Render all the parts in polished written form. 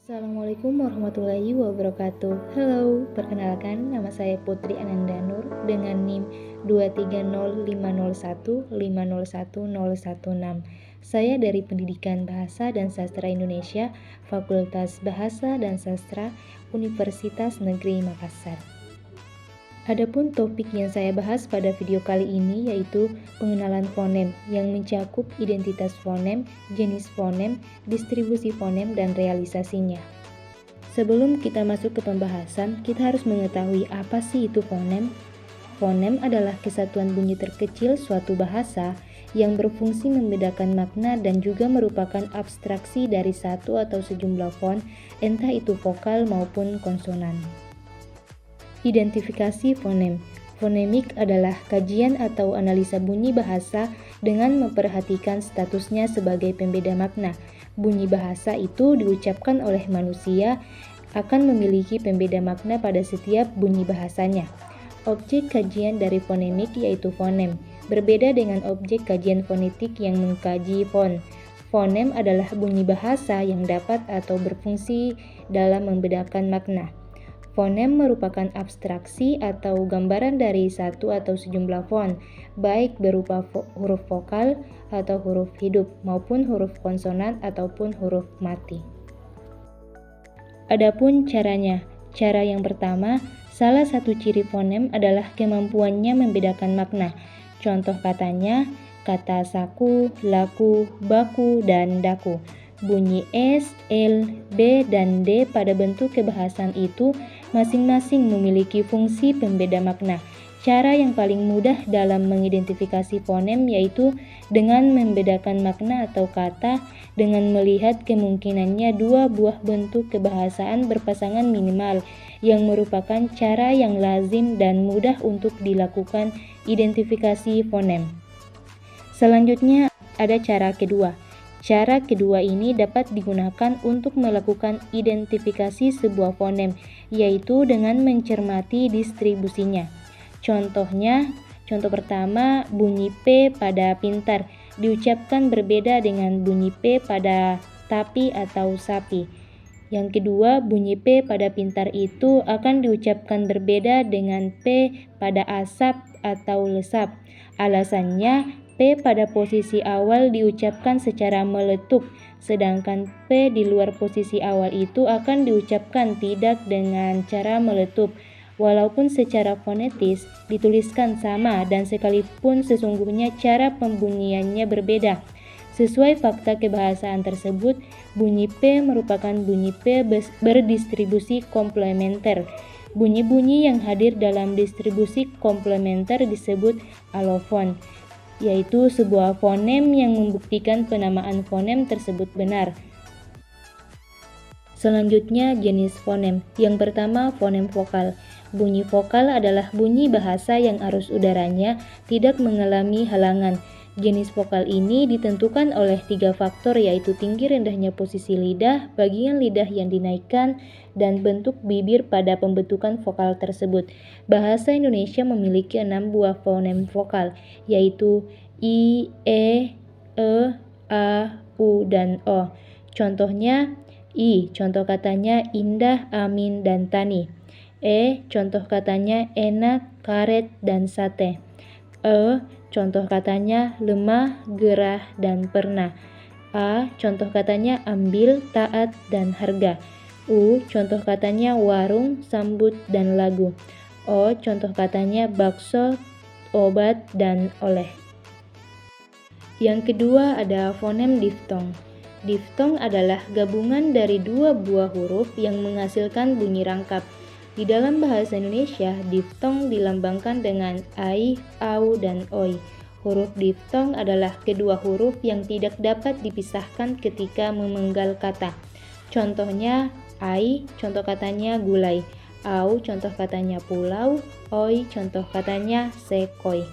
Assalamualaikum warahmatullahi wabarakatuh. Halo, perkenalkan nama saya Putri Ananda Nur dengan NIM 2305015010116. Saya dari Pendidikan Bahasa dan Sastra Indonesia, Fakultas Bahasa dan Sastra, Universitas Negeri Makassar. Adapun topik yang saya bahas pada video kali ini yaitu pengenalan fonem yang mencakup identitas fonem, jenis fonem, distribusi fonem, dan realisasinya. Sebelum kita masuk ke pembahasan, kita harus mengetahui apa sih itu fonem. Fonem adalah kesatuan bunyi terkecil suatu bahasa yang berfungsi membedakan makna dan juga merupakan abstraksi dari satu atau sejumlah fon, entah itu vokal maupun konsonan. Identifikasi fonem. Fonemik adalah kajian atau analisa bunyi bahasa dengan memperhatikan statusnya sebagai pembeda makna. Bunyi bahasa itu diucapkan oleh manusia akan memiliki pembeda makna pada setiap bunyi bahasanya. Objek kajian dari fonemik yaitu fonem, berbeda dengan objek kajian fonetik yang mengkaji fon. Fonem adalah bunyi bahasa yang dapat atau berfungsi dalam membedakan makna. Fonem merupakan abstraksi atau gambaran dari satu atau sejumlah fon, baik berupa huruf vokal atau huruf hidup maupun huruf konsonan ataupun huruf mati. Adapun caranya, cara yang pertama, salah satu ciri fonem adalah kemampuannya membedakan makna. Contoh katanya, kata saku, laku, baku, dan daku. Bunyi S, L, B, dan D pada bentuk kebahasan itu masing-masing memiliki fungsi pembeda makna. Cara yang paling mudah dalam mengidentifikasi fonem yaitu dengan membedakan makna atau kata dengan melihat kemungkinannya dua buah bentuk kebahasaan berpasangan minimal yang merupakan cara yang lazim dan mudah untuk dilakukan identifikasi fonem. Selanjutnya ada cara kedua. Cara kedua ini dapat digunakan untuk melakukan identifikasi sebuah fonem, yaitu dengan mencermati distribusinya. Contoh pertama, bunyi P pada pintar diucapkan berbeda dengan bunyi P pada tapi atau sapi. Yang kedua, bunyi P pada pintar itu akan diucapkan berbeda dengan P pada asap atau lesap. Alasannya, P pada posisi awal diucapkan secara meletup, sedangkan P di luar posisi awal itu akan diucapkan tidak dengan cara meletup, walaupun secara fonetis dituliskan sama dan sekalipun sesungguhnya cara pembunyiannya berbeda. Sesuai fakta kebahasaan tersebut, bunyi P merupakan bunyi P berdistribusi komplementer. Bunyi-bunyi yang hadir dalam distribusi komplementer disebut alofon, yaitu sebuah fonem yang membuktikan penamaan fonem tersebut benar. Selanjutnya jenis fonem. Yang pertama, fonem vokal. Bunyi vokal adalah bunyi bahasa yang arus udaranya tidak mengalami halangan. Jenis vokal ini ditentukan oleh 3 faktor yaitu tinggi rendahnya posisi lidah, bagian lidah yang dinaikkan, dan bentuk bibir pada pembentukan vokal tersebut. Bahasa Indonesia memiliki 6 buah fonem vokal yaitu I, E, A, U, dan O. Contohnya I, contoh katanya indah, amin, dan tani. E, contoh katanya enak, karet, dan sate. E, contoh katanya lemah, gerah, dan pernah. A, contoh katanya ambil, taat, dan harga. U, contoh katanya warung, sambut, dan lagu. O, contoh katanya bakso, obat, dan oleh. Yang kedua ada fonem diftong. Diftong adalah gabungan dari 2 buah huruf yang menghasilkan bunyi rangkap. Di dalam bahasa Indonesia, diftong dilambangkan dengan ai, au, dan oi. Huruf diftong adalah kedua huruf yang tidak dapat dipisahkan ketika memenggal kata. Contohnya ai, contoh katanya gulai. Au, contoh katanya pulau. Oi, contoh katanya sekoi.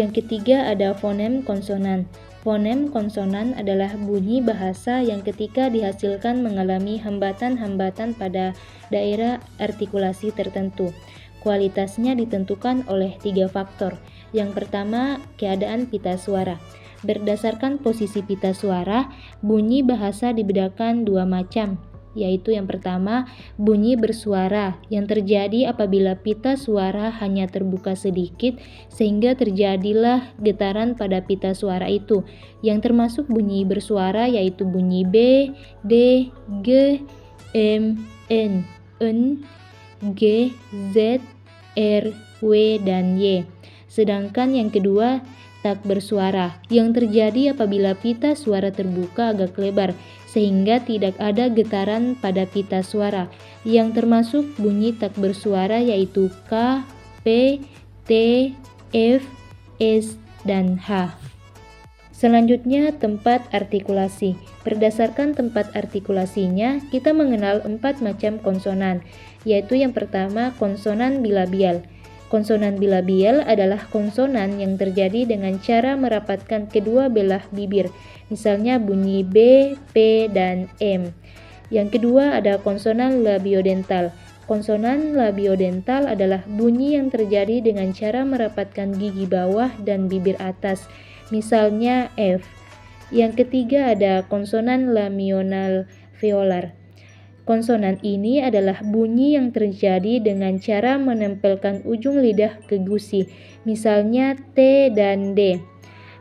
Yang ketiga ada fonem konsonan. Fonem konsonan adalah bunyi bahasa yang ketika dihasilkan mengalami hambatan-hambatan pada daerah artikulasi tertentu. Kualitasnya ditentukan oleh 3 faktor. Yang pertama, keadaan pita suara. Berdasarkan posisi pita suara, bunyi bahasa dibedakan 2 macam, yaitu yang pertama, bunyi bersuara yang terjadi apabila pita suara hanya terbuka sedikit sehingga terjadilah getaran pada pita suara itu. Yang termasuk bunyi bersuara yaitu bunyi B, D, G, M, N, G, Z, R, W, dan Y. Sedangkan yang kedua, tak bersuara, yang terjadi apabila pita suara terbuka agak lebar, sehingga tidak ada getaran pada pita suara. Yang termasuk bunyi tak bersuara yaitu K, P, T, F, S, dan H. Selanjutnya, tempat artikulasi. Berdasarkan tempat artikulasinya, kita mengenal 4 macam konsonan, yaitu yang pertama konsonan bilabial. Konsonan bilabial adalah konsonan yang terjadi dengan cara merapatkan kedua belah bibir, misalnya bunyi B, P, dan M. Yang kedua ada konsonan labiodental. Konsonan labiodental adalah bunyi yang terjadi dengan cara merapatkan gigi bawah dan bibir atas, misalnya F. Yang ketiga ada konsonan lamional veolar. Konsonan ini adalah bunyi yang terjadi dengan cara menempelkan ujung lidah ke gusi, misalnya T dan D.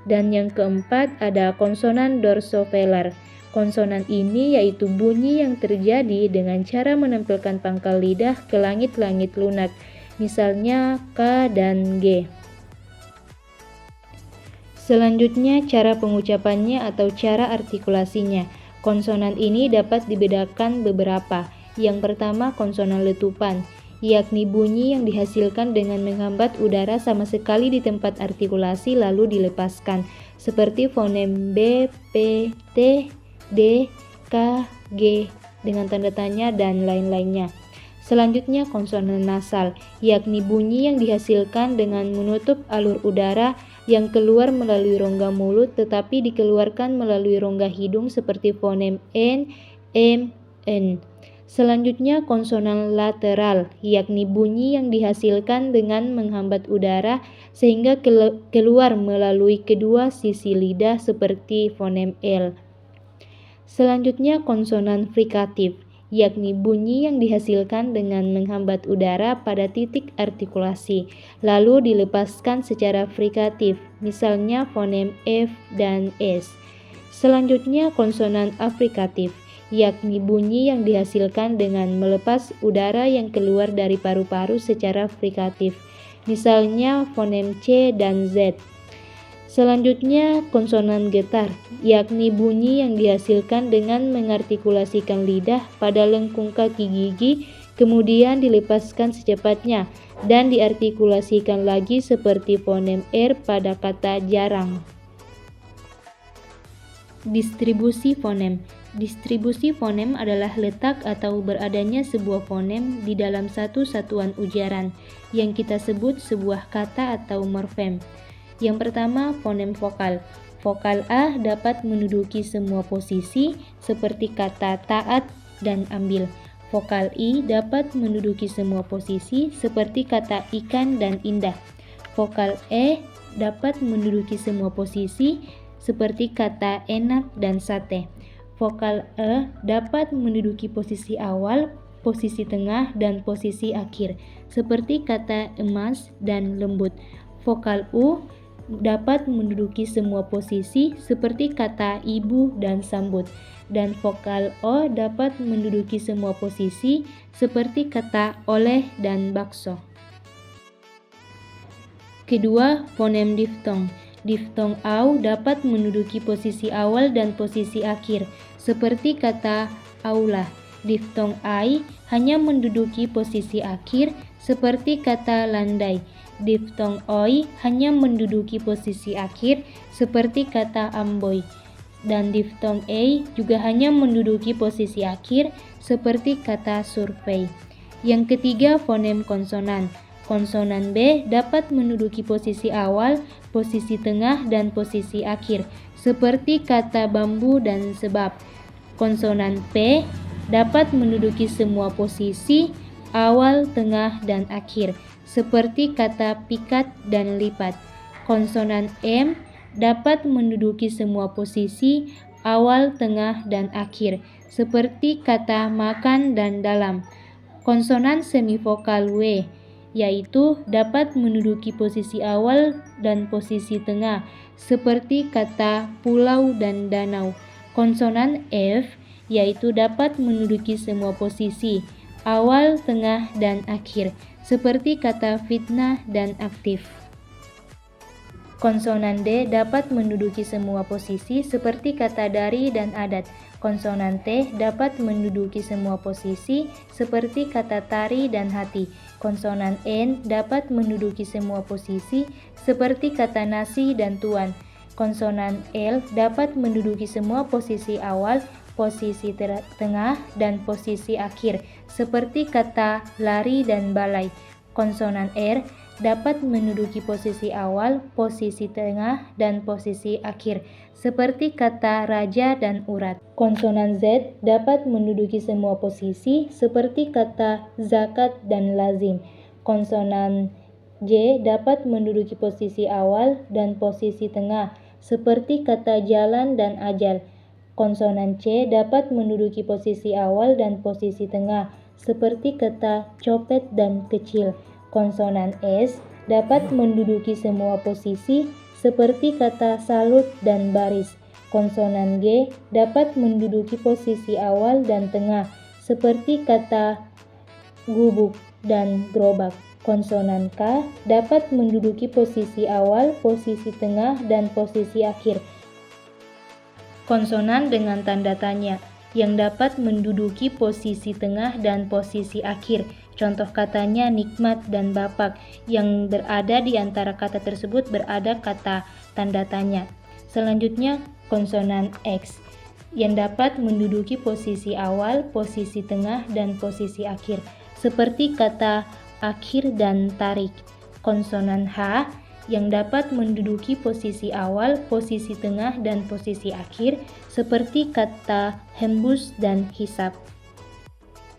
Dan yang keempat ada konsonan dorsovelar. Konsonan ini yaitu bunyi yang terjadi dengan cara menempelkan pangkal lidah ke langit-langit lunak, misalnya K dan G. Selanjutnya cara pengucapannya atau cara artikulasinya. Konsonan ini dapat dibedakan beberapa. Yang pertama konsonan letupan, yakni bunyi yang dihasilkan dengan menghambat udara sama sekali di tempat artikulasi lalu dilepaskan, seperti fonem B, P, T, D, K, G dengan tanda tanya dan lain-lainnya. Selanjutnya konsonan nasal, yakni bunyi yang dihasilkan dengan menutup alur udara yang keluar melalui rongga mulut tetapi dikeluarkan melalui rongga hidung seperti fonem N, M, N. Selanjutnya konsonan lateral, yakni bunyi yang dihasilkan dengan menghambat udara sehingga keluar melalui kedua sisi lidah seperti fonem L. Selanjutnya konsonan frikatif, yakni bunyi yang dihasilkan dengan menghambat udara pada titik artikulasi, lalu dilepaskan secara frikatif, misalnya fonem F dan S. Selanjutnya konsonan afrikatif, yakni bunyi yang dihasilkan dengan melepas udara yang keluar dari paru-paru secara frikatif, misalnya fonem C dan Z. Selanjutnya konsonan getar, yakni bunyi yang dihasilkan dengan mengartikulasikan lidah pada lengkung kaki gigi, kemudian dilepaskan secepatnya dan diartikulasikan lagi seperti fonem R pada kata jarang. Distribusi fonem. Distribusi fonem adalah letak atau beradanya sebuah fonem di dalam satu satuan ujaran yang kita sebut sebuah kata atau morfem. Yang pertama, fonem vokal. Vokal A dapat menduduki semua posisi seperti kata taat dan ambil. Vokal I dapat menduduki semua posisi seperti kata ikan dan indah. Vokal E dapat menduduki semua posisi seperti kata enak dan sate. Vokal E dapat menduduki posisi awal, posisi tengah, dan posisi akhir seperti kata emas dan lembut. Vokal U dapat menduduki semua posisi seperti kata ibu dan sambut, dan vokal O dapat menduduki semua posisi seperti kata oleh dan bakso. Kedua, fonem diftong. Diftong au dapat menduduki posisi awal dan posisi akhir seperti kata aula. Diftong ai hanya menduduki posisi akhir seperti kata landai. Diftong oi hanya menduduki posisi akhir seperti kata amboy, dan diftong e juga hanya menduduki posisi akhir seperti kata survei. Yang ketiga, fonem konsonan. Konsonan B dapat menduduki posisi awal, posisi tengah, dan posisi akhir seperti kata bambu dan sebab. Konsonan P dapat menduduki semua posisi awal, tengah, dan akhir seperti kata pikat dan lipat. Konsonan M dapat menduduki semua posisi awal, tengah, dan akhir seperti kata makan dan dalam. Konsonan semivokal W, yaitu dapat menduduki posisi awal dan posisi tengah, seperti kata pulau dan danau. Konsonan F, yaitu dapat menduduki semua posisi, awal, tengah, dan akhir, seperti kata fitnah dan aktif. Konsonan D dapat menduduki semua posisi seperti kata dari dan adat. Konsonan T dapat menduduki semua posisi seperti kata tari dan hati. Konsonan N dapat menduduki semua posisi seperti kata nasi dan tuan. Konsonan L dapat menduduki semua posisi awal, posisi tengah, dan posisi akhir seperti kata lari dan balai. Konsonan R dapat menduduki posisi awal, posisi tengah, dan posisi akhir, seperti kata raja dan urat. Konsonan Z dapat menduduki semua posisi, seperti kata zakat dan lazim. Konsonan J dapat menduduki posisi awal dan posisi tengah, seperti kata jalan dan ajal. Konsonan C dapat menduduki posisi awal dan posisi tengah, seperti kata copet dan kecil. Konsonan S dapat menduduki semua posisi seperti kata salut dan baris. Konsonan G dapat menduduki posisi awal dan tengah seperti kata gubuk dan gerobak. Konsonan K dapat menduduki posisi awal, posisi tengah, dan posisi akhir. Konsonan dengan tanda tanya yang dapat menduduki posisi tengah dan posisi akhir. Contoh katanya nikmat dan bapak. Yang berada di antara kata tersebut berada kata tanda tanya. Selanjutnya konsonan X yang dapat menduduki posisi awal, posisi tengah, dan posisi akhir. Seperti kata akhir dan tarik. Konsonan H yang dapat menduduki posisi awal, posisi tengah, dan posisi akhir, seperti kata hembus dan hisap.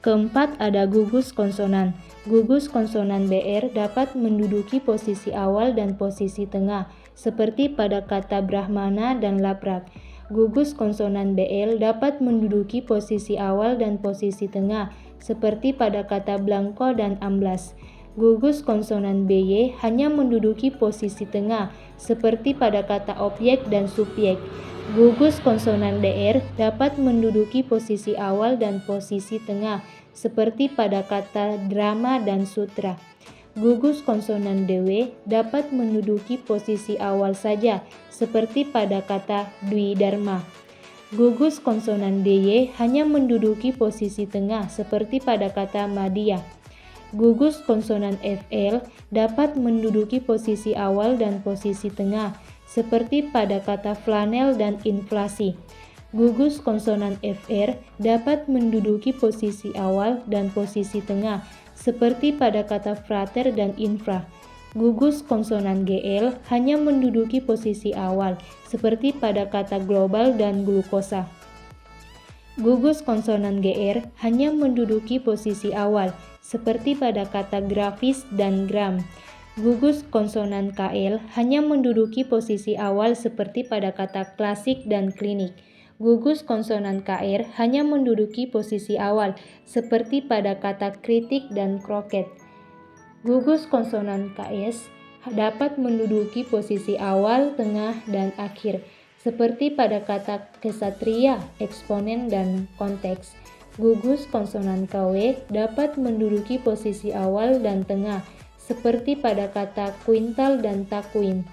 Keempat, ada gugus konsonan. Gugus konsonan BR dapat menduduki posisi awal dan posisi tengah, seperti pada kata Brahmana dan Laprak. Gugus konsonan BL dapat menduduki posisi awal dan posisi tengah, seperti pada kata Blanco dan Amblas. Gugus konsonan BY hanya menduduki posisi tengah, seperti pada kata objek dan subjek. Gugus konsonan DR dapat menduduki posisi awal dan posisi tengah, seperti pada kata drama dan sutra. Gugus konsonan DW dapat menduduki posisi awal saja, seperti pada kata Dwi Dharma. Gugus konsonan DY hanya menduduki posisi tengah, seperti pada kata Madya. Gugus konsonan FL dapat menduduki posisi awal dan posisi tengah, seperti pada kata flanel dan inflasi. Gugus konsonan FR dapat menduduki posisi awal dan posisi tengah, seperti pada kata frater dan infra. Gugus konsonan GL hanya menduduki posisi awal, seperti pada kata global dan glukosa. Gugus konsonan GR hanya menduduki posisi awal, seperti pada kata grafis dan gram. Gugus konsonan KL hanya menduduki posisi awal seperti pada kata klasik dan klinik. Gugus konsonan KR hanya menduduki posisi awal seperti pada kata kritik dan kroket. Gugus konsonan KS dapat menduduki posisi awal, tengah, dan akhir seperti pada kata kesatria, eksponen, dan konteks. Gugus konsonan KW dapat menduduki posisi awal dan tengah, seperti pada kata kuintal dan takwim.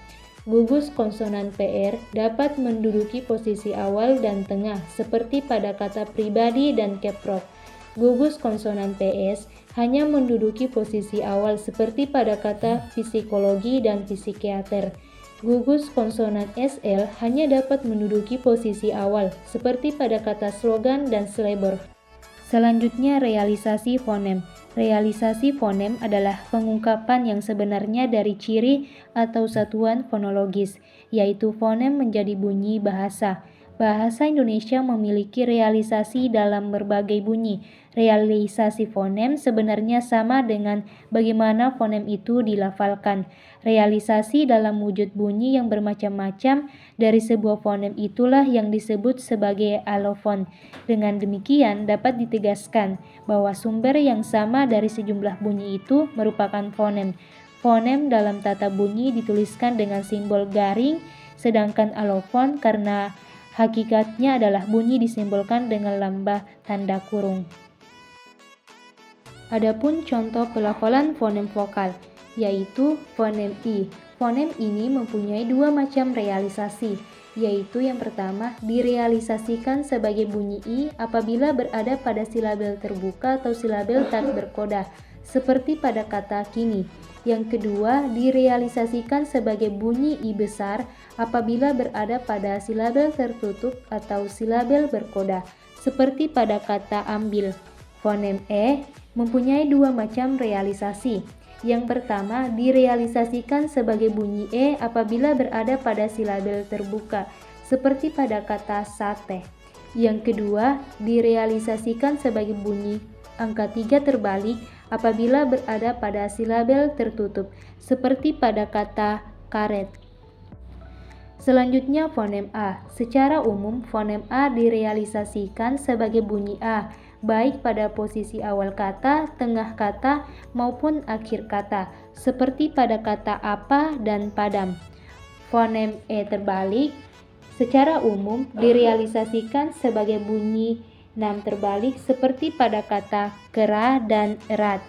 Gugus konsonan PR dapat menduduki posisi awal dan tengah, seperti pada kata pribadi dan keprok. Gugus konsonan PS hanya menduduki posisi awal, seperti pada kata psikologi dan psikiater. Gugus konsonan SL hanya dapat menduduki posisi awal, seperti pada kata slogan dan slebor. Selanjutnya, realisasi fonem. Realisasi fonem adalah pengungkapan yang sebenarnya dari ciri atau satuan fonologis, yaitu fonem menjadi bunyi bahasa. Bahasa Indonesia memiliki realisasi dalam berbagai bunyi. Realisasi fonem sebenarnya sama dengan bagaimana fonem itu dilafalkan. Realisasi dalam wujud bunyi yang bermacam-macam dari sebuah fonem itulah yang disebut sebagai alofon. Dengan demikian dapat ditegaskan bahwa sumber yang sama dari sejumlah bunyi itu merupakan fonem. Fonem dalam tata bunyi dituliskan dengan simbol garing, sedangkan alofon karena hakikatnya adalah bunyi disimbolkan dengan lambah tanda kurung. Adapun contoh pelafalan fonem vokal, yaitu fonem I. Fonem ini mempunyai dua macam realisasi, yaitu yang pertama direalisasikan sebagai bunyi I apabila berada pada silabel terbuka atau silabel tak berkoda, seperti pada kata kini. Yang kedua, direalisasikan sebagai bunyi I besar apabila berada pada silabel tertutup atau silabel berkoda, seperti pada kata ambil. Fonem E mempunyai dua macam realisasi. Yang pertama, direalisasikan sebagai bunyi E apabila berada pada silabel terbuka, seperti pada kata sate. Yang kedua, direalisasikan sebagai bunyi angka 3 terbalik apabila berada pada silabel tertutup, seperti pada kata karet. Selanjutnya fonem A. Secara umum, fonem A direalisasikan sebagai bunyi A, baik pada posisi awal kata, tengah kata, maupun akhir kata, seperti pada kata apa dan padam. Fonem E terbalik, secara umum direalisasikan sebagai bunyi 6 terbalik seperti pada kata kera dan erat.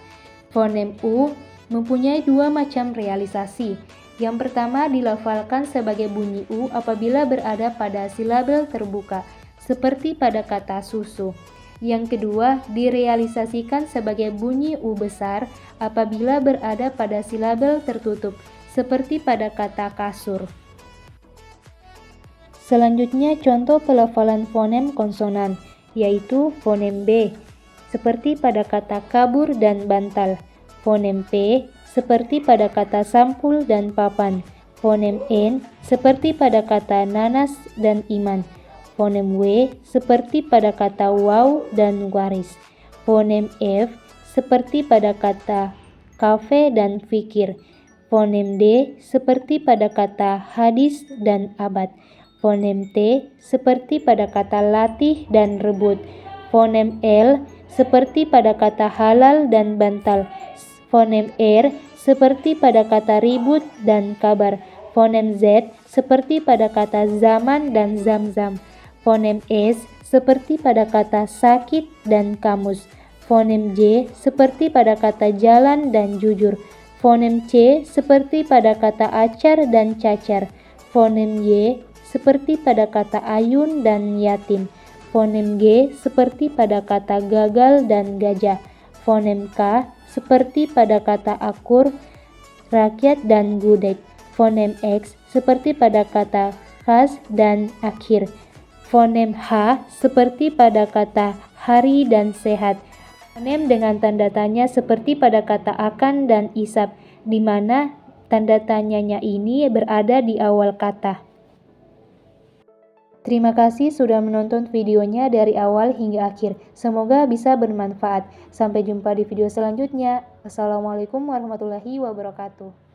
Fonem U mempunyai dua macam realisasi. Yang pertama dilafalkan sebagai bunyi U apabila berada pada silabel terbuka, seperti pada kata susu. Yang kedua direalisasikan sebagai bunyi U besar apabila berada pada silabel tertutup, seperti pada kata kasur. Selanjutnya contoh pelafalan fonem konsonan, yaitu fonem B, seperti pada kata kabur dan bantal. Fonem P, seperti pada kata sampul dan papan. Fonem N, seperti pada kata nanas dan iman. Fonem W, seperti pada kata wow dan waris. Fonem F, seperti pada kata kafe dan fikir. Fonem D, seperti pada kata hadis dan abad. Fonem T, seperti pada kata latih dan rebut. Fonem L, seperti pada kata halal dan bantal. Fonem R, seperti pada kata ribut dan kabar. Fonem Z, seperti pada kata zaman dan zam-zam. Fonem S, seperti pada kata sakit dan kamus. Fonem J, seperti pada kata jalan dan jujur. Fonem C, seperti pada kata acar dan cacar. Fonem Y, seperti pada kata ayun dan yatim. Fonem G, seperti pada kata gagal dan gajah. Fonem K, seperti pada kata akur, rakyat dan gudeg. Fonem X, seperti pada kata khas dan akhir. Fonem H, seperti pada kata hari dan sehat. Fonem dengan tanda tanya seperti pada kata akan dan isap, di mana tanda tanyanya ini berada di awal kata. Terima kasih sudah menonton videonya dari awal hingga akhir. Semoga bisa bermanfaat. Sampai jumpa di video selanjutnya. Wassalamualaikum warahmatullahi wabarakatuh.